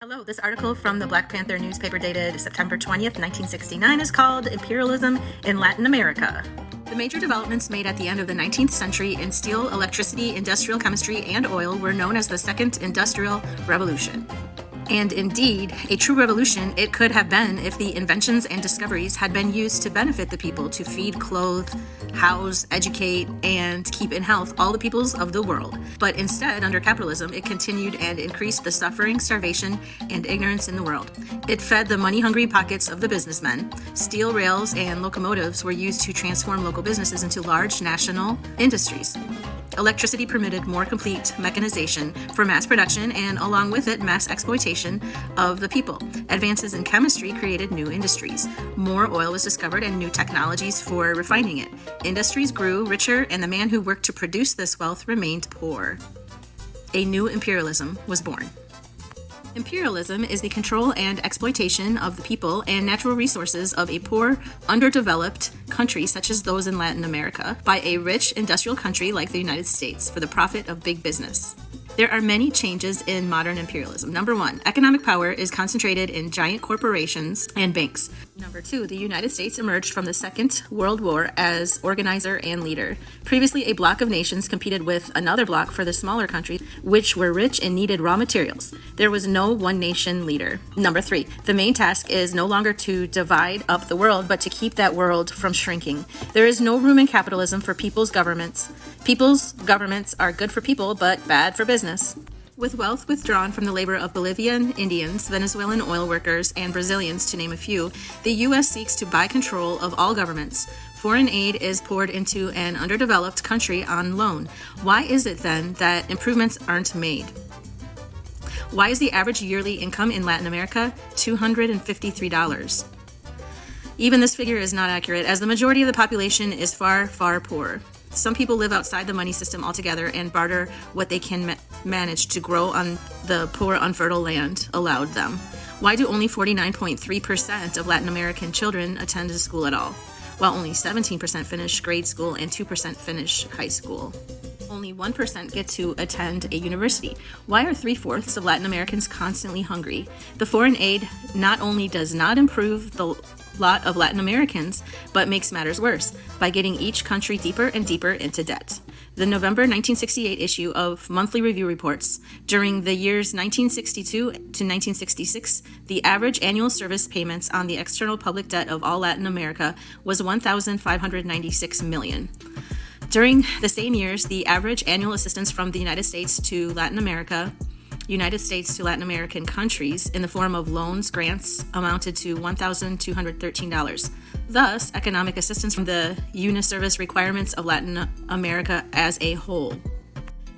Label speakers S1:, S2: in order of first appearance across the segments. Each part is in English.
S1: Hello, this article from the Black Panther newspaper dated September 20th, 1969 is called Imperialism in Latin America. The major developments made at the end of the 19th century in steel, electricity, industrial chemistry, and oil were known as the Second Industrial Revolution. And indeed, a true revolution it could have been if the inventions and discoveries had been used to benefit the people, to feed, clothe, house, educate, and keep in health all the peoples of the world. But instead, under capitalism, it continued and increased the suffering, starvation, and ignorance in the world. It fed the money-hungry pockets of the businessmen. Steel rails and locomotives were used to transform local businesses into large national industries. Electricity permitted more complete mechanization for mass production and, along with it, mass exploitation of the people. Advances in chemistry created new industries. More oil was discovered and new technologies for refining it. Industries grew richer, and the man who worked to produce this wealth remained poor. A new imperialism was born. Imperialism is the control and exploitation of the people and natural resources of a poor, underdeveloped country such as those in Latin America by a rich industrial country like the United States for the profit of big business. There are many changes in modern imperialism. Number one, economic power is concentrated in giant corporations and banks. Number two, the United States emerged from the Second World War as organizer and leader. Previously, a bloc of nations competed with another bloc for the smaller countries, which were rich and needed raw materials. There was no one nation leader. Number three, the main task is no longer to divide up the world, but to keep that world from shrinking. There is no room in capitalism for people's governments. People's governments are good for people, but bad for business. With wealth withdrawn from the labor of Bolivian Indians, Venezuelan oil workers, and Brazilians, to name a few, the U.S. seeks to buy control of all governments. Foreign aid is poured into an underdeveloped country on loan. Why is it then that improvements aren't made? Why is the average yearly income in Latin America $253? Even this figure is not accurate, as the majority of the population is far, far poorer. Some people live outside the money system altogether and barter what they can manage to grow on the poor, unfertile land allowed them. Why do only 49.3% of Latin American children attend a school at all, while only 17% finish grade school and 2% finish high school? Only 1% get to attend a university. Why are 3/4 of Latin Americans constantly hungry? The foreign aid not only does not improve the lot of Latin Americans, but makes matters worse by getting each country deeper and deeper into debt. The November 1968 issue of Monthly Review reports, during the years 1962 to 1966, the average annual service payments on the external public debt of all Latin America was $1,596 million. During the same years, the average annual assistance from the United States to Latin American countries in the form of loans, grants, amounted to $1,213. Thus, economic assistance from the uniservice requirements of Latin America as a whole.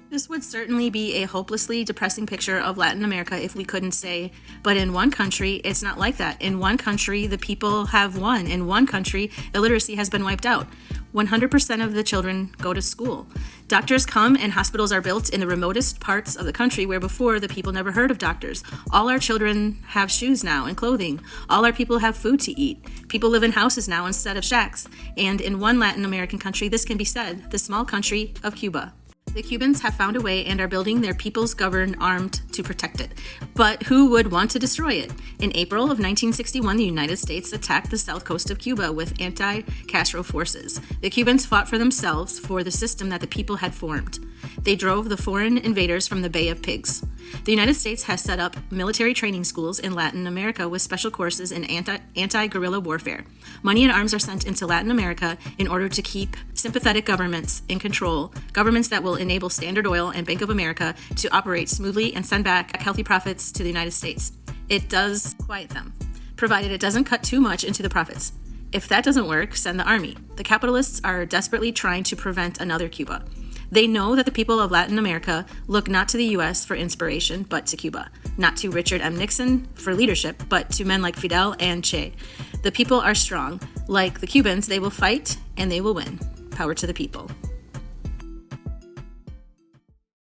S1: This would certainly be a hopelessly depressing picture of Latin America if we couldn't say, but in one country, it's not like that. In one country, the people have won. In one country, illiteracy has been wiped out. 100% of the children go to school. Doctors come and hospitals are built in the remotest parts of the country where before the people never heard of doctors. All our children have shoes now and clothing. All our people have food to eat. People live in houses now instead of shacks. And in one Latin American country, this can be said, the small country of Cuba. The Cubans have found a way and are building their people's government armed to protect it. But who would want to destroy it? In April of 1961, the United States attacked the south coast of Cuba with anti-Castro forces. The Cubans fought for themselves, for the system that the people had formed. They drove the foreign invaders from the Bay of Pigs. The United States has set up military training schools in Latin America with special courses in anti-guerrilla warfare. Money and arms are sent into Latin America in order to keep sympathetic governments in control, governments that will enable Standard Oil and Bank of America to operate smoothly and send back healthy profits to the United States. It does quiet them, provided it doesn't cut too much into the profits. If that doesn't work, send the army. The capitalists are desperately trying to prevent another Cuba. They know that the people of Latin America look not to the U.S. for inspiration, but to Cuba. Not to Richard M. Nixon for leadership, but to men like Fidel and Che. The people are strong. Like the Cubans, they will fight and they will win. Power to the people.